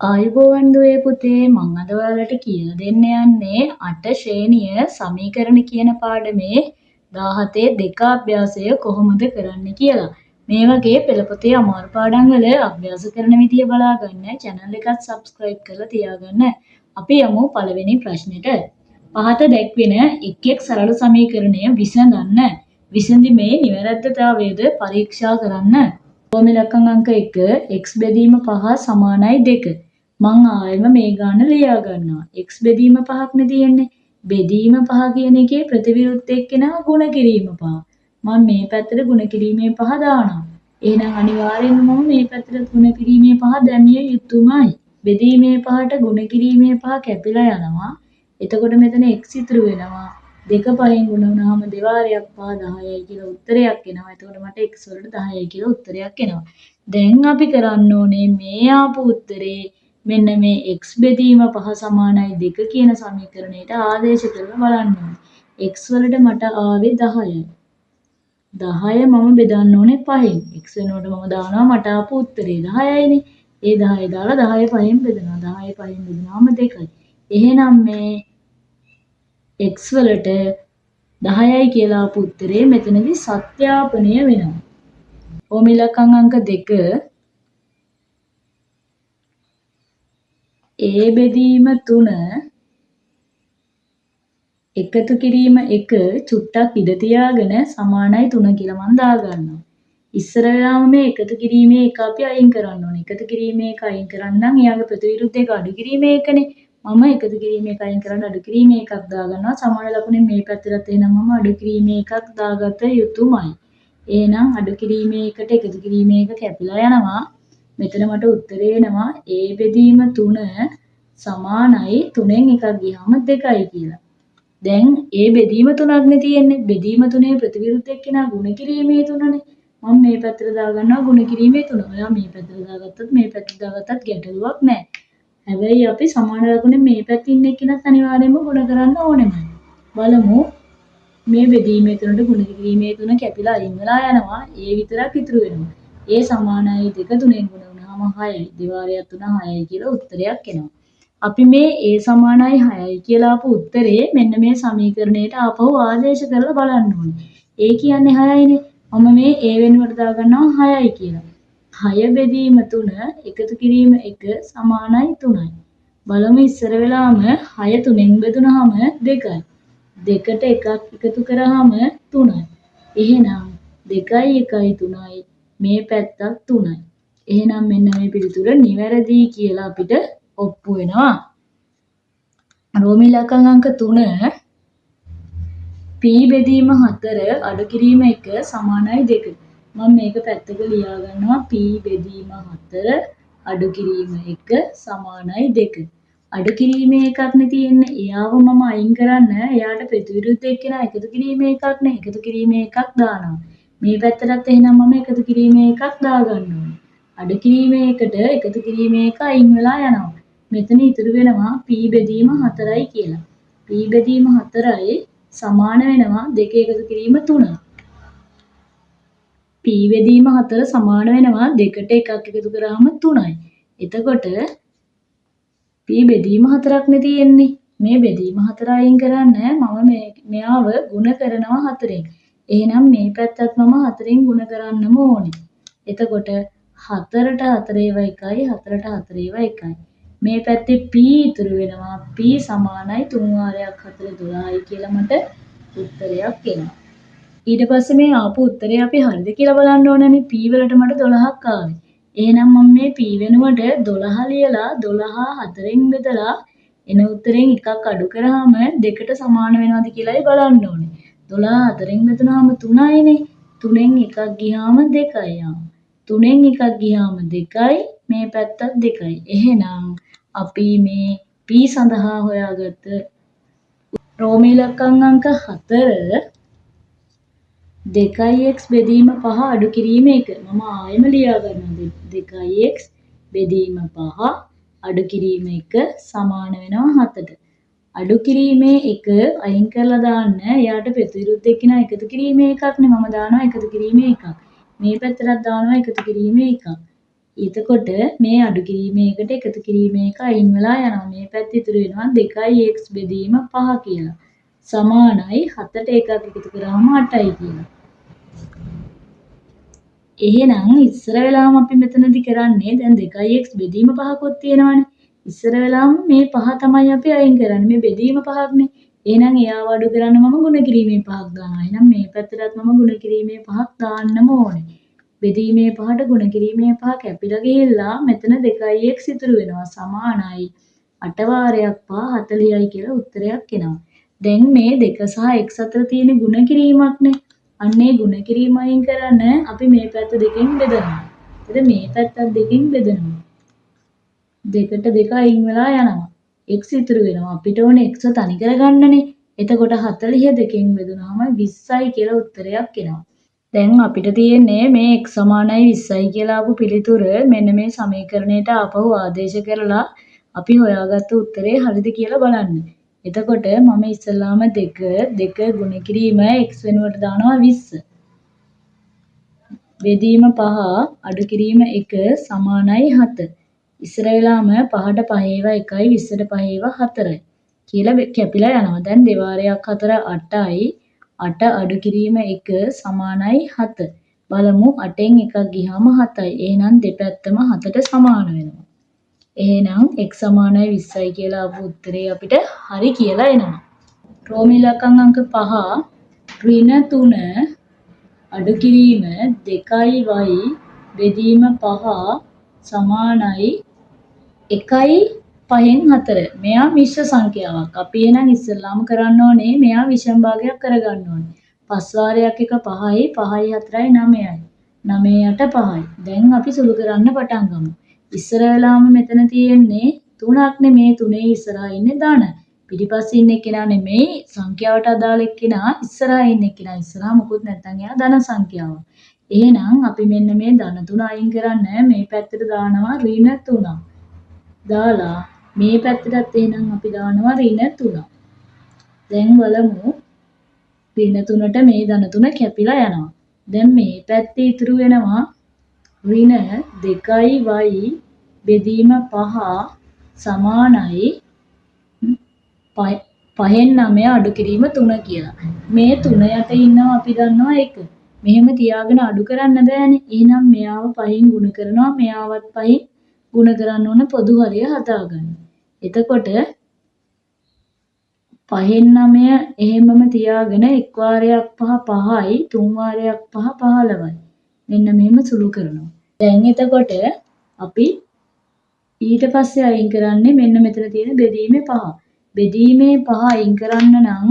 ආයුබෝවන් දුවේ පුතේ මං අද ඔයාලට කියලා දෙන්න යන්නේ 8 ශ්‍රේණිය සමීකරණ කියන පාඩමේ 17 දෙක අභ්‍යාසය කොහොමද කරන්න කියලා. මේ වගේ පෙළ පොතේ අමාරු පාඩම් වල අභ්‍යාස කරන විදිය බලා ගන්න channel එකත් subscribe කරලා තියාගන්න. අපි යමු පළවෙනි ප්‍රශ්නෙට. පහත දැක්වෙන එක් එක් සරල සමීකරණය විසඳන්න. විසඳීමේ නිවැරදිතාවයද පරීක්ෂා කරන්න. රෝම ඉලක්කම් අංක 1 x බෙදීම 5 සමානයි 2. මං ආයෙම මේ ගාන ලියා ගන්නවා. x බෙදීම 5ක්නේ තියෙන්නේ. බෙදීම 5 කියන එකේ ප්‍රතිවිරුද්ධ එක්කෙනා ගුණ කිරීම 5. මම මේ පැත්තට ගුණ කිරීමේ 5 දානවා. එහෙනම් අනිවාර්යෙන්ම මම මේ පැත්තට ගුණ කිරීමේ 5 දැමිය යුතුමයි. බෙදීමේ 5ට ගුණ කිරීමේ 5 කැපිලා යනවා. එතකොට මෙතන x ඉතුරු වෙනවා. 2 5න් ගුණ වුණාම දෙවාරයක් 5 10යි කියලා උත්තරයක් එනවා. එතකොට මට x වලට 10යි කියලා උත්තරයක් එනවා. දැන් අපි කරන්න ඕනේ මේ ආපු උත්තරේ මෙන්න මේ x බෙදීම 5 සමානයි 2 කියන සමීකරණයට ආදේශ කරලා බලන්න ඕනේ. x වලට මට ආවේ 10යි. 10 මම බෙදන්න ඕනේ 5න්. x වෙනුවට මම දානවා මට ආපු උත්තරේ 10යිනේ. ඒ 10 දාලා 10 5න් බෙදනවා. 10 5න් බෙදුනාම 2යි. එහෙනම් මේ x වලට 10යි කියලා ආපු උත්තරේ මෙතනදී සත්‍යාපනය වෙනවා. රෝම ඉලක්කම් අංක 2 a බෙදීම 3 එකතු කිරීම 1 චුට්ටක් ඉඳ තියාගෙන සමානයි 3 කියලා මම දාගන්නවා. ඉස්සර වෙලාම මේ එකතු කිරීමේ එක අපි අයින් කරන්න ඕනේ. එකතු කිරීමේ එක අයින් කරන්නම් එයාගේ ප්‍රතිවිරුද්ධ එක අඩු කිරීමේ එකනේ. මම එකතු කිරීමේ එක අයින් කරන්න අඩු කිරීමේ එකක් දාගන්නවා. සමාන ලකුණෙන් මේ පැත්තට එහෙනම් මම අඩු කිරීමේ එකක් දාගත යුතුමයි. එහෙනම් අඩු කිරීමේ එකට එකතු කිරීමේ එක කැපිලා යනවා. මෙතන මට උත්තරේ එනවා a බෙදීම 3 සමානයි 3න් එකක් ගියාම 2යි කියලා. දැන් a බෙදීම 3ක්නේ තියෙන්නේ. බෙදීම 3 ප්‍රතිවිරුද්ධ එක්කෙනා ගුණ කිරීමේ 3නේ. මම මේ පැත්තට දාගන්නවා ගුණ කිරීමේ 3. ඔයා මේ පැත්තට දාගත්තත් මේ පැත්තට දාගත්තත් ගැටලුවක් නැහැ. හැබැයි අපි සමාන ලකුණෙන් මේ පැත්තේ ඉන්න එක්කෙනත් අනිවාර්යයෙන්ම ගුණ කරන්න ඕනෙමයි. බලමු මේ බෙදීමේ 3ට ගුණ කිරීමේ 3 කැපිලා අයින් වෙලා යනවා. a විතරක් ඉතුරු වෙනවා. a සමානයි 2 3න් ගුණ වුණාම 6යි. දෙවාරයක් 3 6යි කියලා උත්තරයක් එනවා. අපි මේ a සමානයි 6යි කියලා ආපු උත්තරේ මෙන්න මේ සමීකරණයට ආපහු ආදේශ කරලා බලන්න ඕනේ. a කියන්නේ 6යිනේ. මම මේ a වෙනුවට දාගන්නවා 6යි කියලා. 6 බෙදීම 3 එකතු කිරීම 1 සමානයි 3යි. බලමු ඉස්සර වෙලාම 6 3න් බෙදුනහම 2යි. 2ට එකක් එකතු කරාම 3යි. එහෙනම් 2යි 1යි 3යි මේ පැත්තත් 3යි. එහෙනම් මෙන්න මේ පිළිතුර නිවැරදි කියලා අපිට ඔප්පු වෙනවා. රෝම ඉලක්කම් අංක 3 p බෙදීම 4 අඩු කිරීම 1 සමානයි 2. මම මේක පැත්තක ලියා ගන්නවා p බෙදීම 4 අඩු කිරීම 1 සමානයි 2. අඩු කිරීමේ එකක්නේ තියෙන්නේ. එයාව මම අයින් කරන්න එයාට ප්‍රතිවිරුද්ධ එක්කෙනා එකතු කිරීමේ එකක්නේ. එකතු කිරීමේ එකක් දානවා. මේ පැත්තටත් එහෙනම් මම එකතු කිරීමේ එකක් දාගන්න ඕනේ. අඩු කිරීමේ එකට එකතු කිරීමේ එක අයින් වෙලා යනවා. මෙතන ඉතුරු වෙනවා p බෙදීම 4යි කියලා. p බෙදීම 4යි සමාන වෙනවා 2 එකතු කිරීම 3. p බෙදීම 4 සමාන වෙනවා 2ට එකක් එකතු කරාම 3යි. එතකොට p බෙදීම 4ක්නේ තියෙන්නේ. මේ බෙදීම 4 අයින් කරන්න මම මෙයාව ගුණ කරනවා 4ෙන්. එහෙනම් මේ පැත්තත් මම 4ෙන් ගුණ කරන්නම ඕනේ. එතකොට 4ට 4 ඒවා 1යි 4ට 4 ඒවා 1යි. මේ පැත්තේ p ඉතුරු වෙනවා p සමානයි 3 වාරයක් 4 12යි කියලා මට උත්තරයක් එනවා. ඊට පස්සේ මේ ආපු උත්තරේ අපි හරිද කියලා බලන්න ඕනනේ. p වලට මට 12ක් ආවේ. එහෙනම් මම මේ p වෙනුවට 12 ලියලා 12 4න් බෙදලා එන උත්තරෙන් එකක් අඩු කරාම දෙකට සමාන වෙනවද කියලායි බලන්න ඕනේ. 12 4න් බෙදුනහම 3යිනේ. 3න් එකක් ගියාම 2යි ආ. 3න් එකක් ගියාම 2යි මේ පැත්තත් 2යි. එහෙනම් අපි මේ p සඳහා හොයාගත්ත රෝම ඉලක්කම් අංක 4 2x බෙදීම 5 අඩු කිරීම 1. මම ආයෙම ලියා ගන්නවා 2x බෙදීම 5 අඩු කිරීම 1 සමාන වෙනවා 7ට. අඩු කිරීමේ 1 අයින් කරලා දාන්න එයාට ප්‍රතිවිරුද්ධ එක්කෙනා එකතු කිරීමේ එකක්නේ. මම දානවා එකතු කිරීමේ එකක්. මේ පැත්තටත් දානවා එකතු කිරීමේ එකක්. එතකොට මේ අඩු කිරීමේ එකට එකතු කිරීමේ එක අයින් වෙලා යනවා. මේ පැත්ත ඉතුරු වෙනවා 2x බෙදීම 5 කියලා. සමානයි 7ට එකක් එකතු කරාම 8යි කියලා. එහෙනම් ඉස්සර වෙලාම අපි මෙතනදි කරන්නේ දැන් 2x බෙදීම 5කුත් තියෙනවනේ. ඉස්සර වෙලාම මේ 5 තමයි අපි අයින් කරන්නේ. මේ බෙදීම 5ක්නේ. එහෙනම් එයාව අඩු කරන්න මම ගුණ කිරීමේ 5ක් දානවා. එහෙනම් මේ පැත්තටත් මම ගුණ කිරීමේ 5ක් දාන්නම ඕනේ. බෙදීමේ 5ට ගුණ කිරීමේ 5 කැපිලා ගිහිල්ලා මෙතන 2x ඉතුරු වෙනවා. සමානයි 8 වාරයක් 5 40යි කියලා උත්තරයක් එනවා. දැන් මේ 2 සහ x අතර තියෙන ගුණ කිරීමක්නේ. අන්නේ ගුණ කිරීම අයින් කරන්න අපි මේ පැත්ත දෙකෙන් බෙදනවා. එතකොට මේ පැත්තත් දෙකෙන් බෙදනවා. දෙකට දෙක අයින් වෙලා යනවා. x ඉතුරු වෙනවා. අපිට ඕනේ x තනි කරගන්නනේ. එතකොට 40 දෙකෙන් බෙදුනහම 20යි කියලා උත්තරයක් එනවා. දැන් අපිට තියෙන්නේ මේ x සමානයි 20යි කියලා ආපු පිළිතුර මෙන්න මේ සමීකරණයට ආපහු ආදේශ කරලා අපි හොයාගත්ත උත්තරේ හරිද කියලා බලන්න. එතකොට මම ඉස්සෙල්ලාම 2 ගුණ කිරීම x වෙනුවට දානවා 20. බෙදීම 5 අඩු කිරීම 1 සමානයි 7. ඉස්සර වෙලාම 5ට 5 ඒවා 1යි 20ට 5 ඒවා 4යි කියලා කැපිලා යනවා. දැන් දෙවාරයක් 4 8යි 8 අඩු කිරීම 1 සමානයි 7. බලමු 8න් එකක් ගියාම 7යි. එහෙනම් දෙපැත්තම 7ට සමාන වෙනවා. එහෙනම් x සමානයි 20යි කියලා ආපු උත්තරේ අපිට හරි කියලා එනවා. රෝමී ඉලක්කම් අංක 5 ඍණ 3 අඩු කිරීම 2y බෙදීම 5 සමානයි 1යි 5න් 4. මෙයා මිශ්‍ර සංඛ්‍යාවක්. අපි එහෙනම් ඉස්සෙල්ලාම කරන්න ඕනේ මෙයා විෂම භාගයක් කරගන්න ඕනේ. 5 වාරයක් එක 5යි 5යි 4යි 9යි. 9 යට 5යි. දැන් අපි සුළු කරන්න පටන් ගමු. ඉස්සර වෙලාම මෙතන තියෙන්නේ 3ක්නේ. මේ 3 ඉස්සරහා ඉන්නේ ධන. පිටිපස්සේ ඉන්න එක්කෙනා නෙමෙයි සංඛ්‍යාවට අදාළ එක්කෙනා ඉස්සරහා ඉන්න එක්කෙනා. ඉස්සරහා මොකුත් නැත්නම් එයා ධන සංඛ්‍යාවක්. එහෙනම් අපි මෙන්න මේ ධන 3 අයින් කරන්න මේ පැත්තට දානවා ඍණ 3. දාලා මේ පැත්තටත් එහෙනම් අපි දානවා ඍණ 3. දැන් බලමු ඍණ 3ට මේ ධන 3 කැපිලා යනවා. දැන් මේ පැත්තේ ඉතුරු වෙනවා ඍණ 2y බෙදීම 5 සමානයි 5න් 9 අඩු කිරීම 3 කියලා. මේ 3 යට ඉන්නවා අපි දන්නවා 1. මෙහෙම තියාගෙන අඩු කරන්න බෑනේ. එහෙනම් මෙයාව 5න් ගුණ කරනවා. මෙයාවත් 5න් ගුණ කරන්න ඕන පොදු හරය හදාගන්න. එතකොට 5න් 9 එහෙමම තියාගෙන එක් වාරයක් 5 5යි 3 වාරයක් 5 15යි. මෙන්න මෙහෙම සුළු කරනවා. දැන් එතකොට අපි ඊට පස්සේ අයින් කරන්නේ මෙන්න මෙතන තියෙන බෙදීමේ 5. බෙදීමේ 5 අයින් කරන්න නම්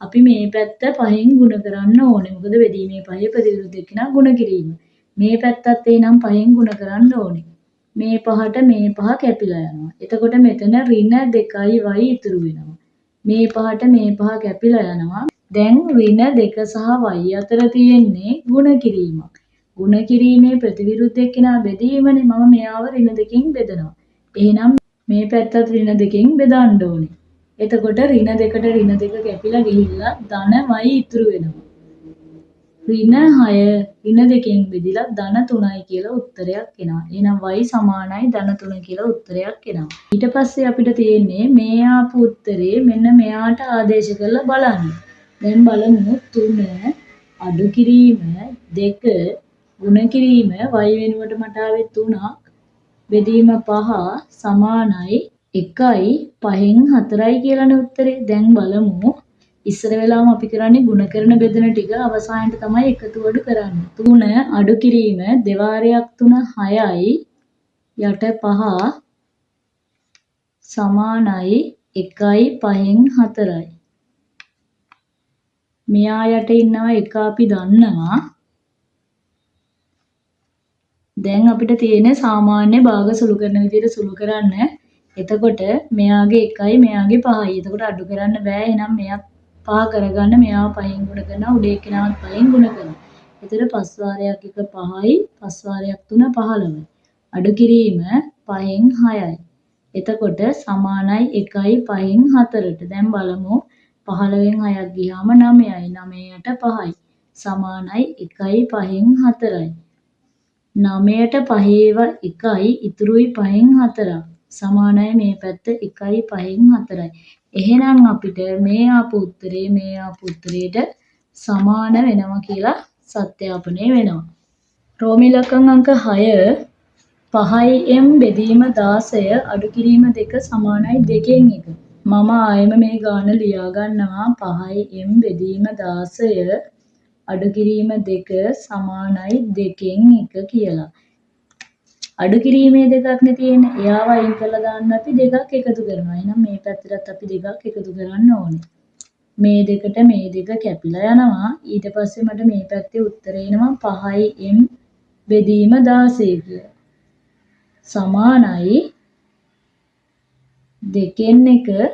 අපි මේ පැත්ත 5න් ගුණ කරන්න ඕනේ. මොකද බෙදීමේ 5 ප්‍රතිවිරුද්ධ එක්කෙනා ගුණ කිරීම. මේ පැත්තත් එහෙනම් 5න් ගුණ කරන්න ඕනේ. මේ 5ට මේ 5 කැපිලා යනවා. එතකොට මෙතන ඍණ 2y ඉතුරු වෙනවා. මේ 5ට මේ 5 කැපිලා යනවා. දැන් ඍණ 2 සහ y අතර තියෙන්නේ ගුණ කිරීමක්. ගුණ කිරීමේ ප්‍රතිවිරුද්ධ එක්කෙනා බෙදීමනේ. මම මෙයාව ඍණ 2කින් බෙදනවා. එහෙනම් මේ පැත්තත් ඍණ 2කින් බෙදන්න ඕනේ. එතකොට ඍණ 2ට ඍණ 2 කැපිලා ගිහිල්ලා ධන y ඉතුරු වෙනවා. ඍණ 6 ඍණ 2කින් බෙදිලා ධන 3යි කියලා උත්තරයක් එනවා. එහෙනම් y සමානයි ධන 3 කියලා උත්තරයක් එනවා. ඊට පස්සේ අපිට තියෙන්නේ මේ ආපු උත්තරේ මෙන්න මෙයාට ආදේශ කරලා බලන්න. දැන් බලමු 3 අඩු කිරීම 2 ගුණ කිරීම y වෙනුවට මට ආවේ 3ක් බෙදීම 5 සමානයි 1යි 5න් 4යි කියලානේ උත්තරේ. දැන් බලමු ඉස්සර වෙලාවම අපි කරන්නේ ගුණ කරන බෙදෙන ටික අවසානයේ තමයි එකතු අඩු කරන්නේ. 3 අඩු කිරීම දෙවාරයක් 3 6යි යට 5 සමානයි 1යි 5න් 4යි. මෙයා යට ඉන්නවා 1 අපි දන්නවා. දැන් අපිට තියෙන සාමාන්‍ය භාග සුළු කරන විදිහට සුළු කරන්න. එතකොට මෙයාගේ 1යි මෙයාගේ 5යි. එතකොට අඩු කරන්න බෑ. එහෙනම් මෙයා 5 කරගන්න මෙයාව 5න් ගුණ කරනවා. උඩ එක්කෙනාවත් 5න් ගුණ කරනවා. එතකොට 5 වාරයක් 1 5යි 5 වාරයක් 3 15යි. අඩු කිරීම 5න් 6යි. එතකොට සමානයි 1යි 5න් 4ට. දැන් බලමු 15න් 6ක් ගියාම 9යි. 9යට 5යි. සමානයි 1යි 5න් 4යි. 9ට 5 1යි ඉතුරුයි 5න් 4ක්. සමානයි මේ පැත්ත 1යි 5න් 4යි. එහෙනම් අපිට මේ ආපු උත්තරේට සමාන වෙනවා කියලා සත්‍යාපනය වෙනවා. රෝමී ඉලක්කම් අංක 6 5m බෙදීම 16 අඩු කිරීම 2 සමානයි 2කින් 1. මම ආයෙම මේ ගාන ලියා ගන්නවා 5m බෙදීම 16 අඩු කිරීම 2 සමානයි 2කින් 1 කියලා. අඩු කිරීමේ දෙකක් නේ තියෙන්නේ. එයාව අයින් කරලා දාන්න අපි දෙකක් එකතු කරනවා. එහෙනම් මේ පැත්තටත් අපි දෙකක් එකතු කරන්න ඕනේ. මේ දෙකට මේ දෙක කැපිලා යනවා. ඊට පස්සේ මට මේ පැත්තේ උත්තරේ එනවා 5m බෙදීම 16 කියලා. සමානයි 2කින් 1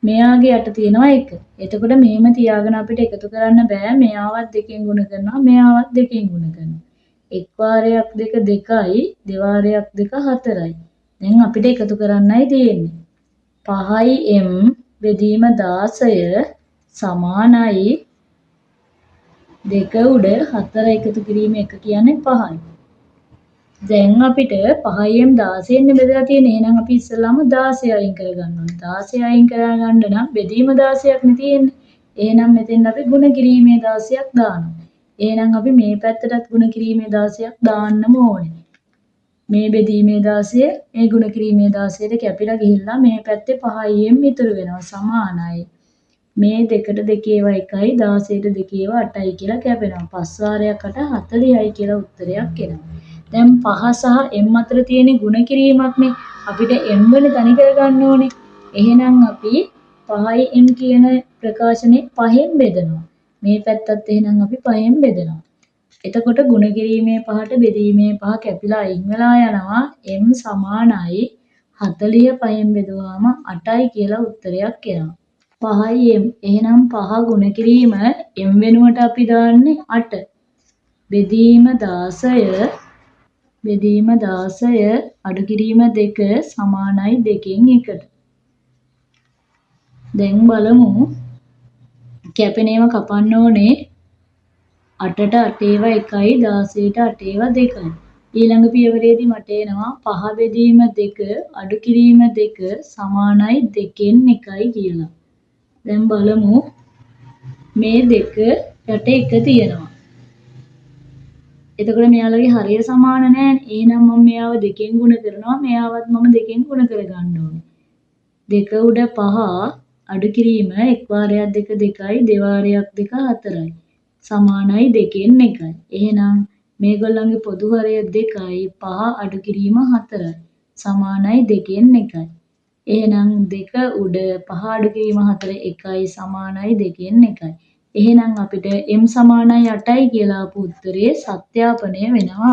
මෙයාගේ යට තියෙනවා 1. එතකොට මෙහෙම තියාගෙන අපිට එකතු කරන්න බෑ. මෙයාවත් 2කින් ගුණ කරනවා. මෙයාවත් 2කින් ගුණ කරනවා. එක් වාරයක් 2 2යි, දෙවාරයක් 2 4යි. දැන් අපිට එකතු කරන්නයි තියෙන්නේ. 5m බෙදීම 16 සමානයි 2 උඩ 4 එකතු කිරීම 1 කියන්නේ 5යි. දැන් අපිට 5m 16 බෙදලා තියෙන්නේ. එහෙනම් අපි ඉස්සෙල්ලාම 16 අයින් කරගන්න ඕනේ. 16 අයින් කරගන්න නම් බෙදීම 16ක් නේ තියෙන්නේ. එහෙනම් මෙතෙන් අපි ගුණ කිරීමේ 16ක් දානවා. එහෙනම් අපි මේ පැත්තටත් ගුණ කිරීමේ 16ක් දාන්නම ඕනේ. මේ බෙදීමේ 16 මේ ගුණ කිරීමේ 16ට කැපිලා ගිහිල්ලා මේ පැත්තේ 5m ඉතුරු වෙනවා. සමානයි. මේ දෙකට දෙකේවා 1යි 16ට දෙකේවා 8යි කියලා කැපෙනවා. 5 වාරයක් 8 40යි කියලා උත්තරයක් එනවා. දැන් 5 සහ m අතර තියෙන ගුණ කිරීමක්නේ. අපිට m වල තනි කරගන්න ඕනේ. එහෙනම් අපි 5m කියන ප්‍රකාශනේ 5න් බෙදනවා. මේ පැත්තත් එහෙනම් අපි 5න් බෙදනවා. එතකොට ගුණ කිරීමේ 5ට බෙදීමේ 5 කැපිලා අයින් වෙලා යනවා. m සමානයි 40 5න් බෙදුවාම 8යි කියලා උත්තරයක් එනවා. 5යි m. එහෙනම් 5 ගුණ කිරීම m වෙනුවට අපි දාන්නේ 8. බෙදීම 16 අඩු කිරීම 2 සමානයි 2කින් 1ට. දැන් බලමු කැපෙන ඒවා කපන්න ඕනේ. 8ට 8 ඒවා 1යි 16ට 8 ඒවා 2යි. ඊළඟ පියවරේදී මට එනවා 5 බෙදීම 2 අඩු කිරීම 2 සමානයි 2කින් 1යි කියලා. දැන් බලමු මේ දෙක යට 1 තියෙනවා. එතකොට මෙයාලගේ හරිය සමාන නැහැ. එහෙනම් මම මෙයාව 2කින් ගුණ කරනවා. මෙයාවත් මම 2කින් ගුණ කරගන්න ඕනේ. 2 උඩ 5 අඩු කිරීම එක් වාරයක් 2 2යි, දෙවාරයක් 2 4යි. සමානයි 2කින් 1යි. එහෙනම් මේගොල්ලන්ගේ පොදු හරය 2යි 5 අඩු කිරීම 4යි. සමානයි 2කින් 1යි. එහෙනම් 2 උඩ 5 අඩු කිරීම 4 1යි සමානයි 2කින් 1යි. එහෙනම් අපිට m සමානයි 8යි කියලා ආපු උත්තරේ සත්‍යාපනය වෙනවා.